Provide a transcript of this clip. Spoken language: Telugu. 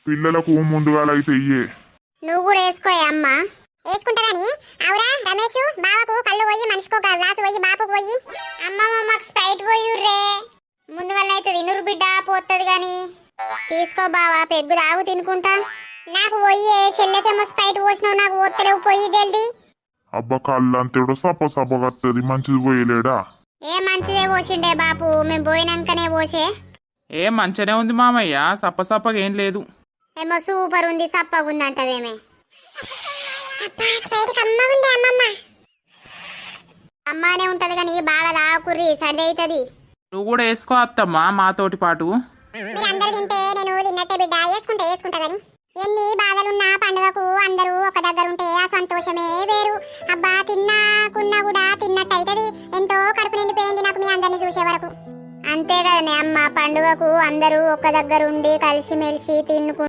పిల్లలకు ముందుగా అయితే ఇయ్యే. నువ్వు కూడా వేసుకోయే అమ్మా. వేసుకుంటారని అవురా రమేష్, బావకు కళ్ళు పోయి మనిషికి ఒక గ్లాసు పోయి బాపుకు పోయి. అమ్మమ్మ మాకు స్ప్రైట్ పోయుర్రే. ముందు వల్ల అయితే తినురు బిడ్డ పోతుంది గాని. తీసుకో బావా, పెగ్గు తాగు తినుకుంటా. నాకు పోయి చెల్లెకేమో స్ప్రైట్ పోసినావు, నాకు పోతలేవు, పోయి జల్దీ. అబ్బా కళ్ళంతేడో సప్ప సప్పగత్తది, మంచిది పోయలేడా? ఏ మంచిదే పోసిండే బాపు, మేము పోయినాకనే పోసే. ఏ మంచిగానే ఉంది మామయ్య, సప్పగా ఏం లేదు. ఏమో సూపర్ ఉంది, సప్పగా ఉంది అంటవేమే. అమ్మానే ఉంటది కానీ బాగా తాకుర్రి, సర్ది అవుతుంది. నువ్వు కూడా వేసుకో అత్తమ్మా మాతోటి పాటు. మీరందరూ తింటే నేను తిన్నట్టే బిడ్డ, వేసుకుంటా కానీ. ఎన్ని బాధలున్నా పండుగకు అందరూ ఒక దగ్గర ఉంటే ఆ సంతోషమే వేరు. అబ్బా తిన్నాకున్నా కూడా తిన్నట్టు అవుతుంది. ఎంతో కడుపు నిండిపోయింది నాకు మీ అందరిని చూసే వరకు. అంతే కదనే అమ్మ, పండుగకు అందరూ ఒక దగ్గర ఉండి కలిసిమెలిసి తిన్నుకు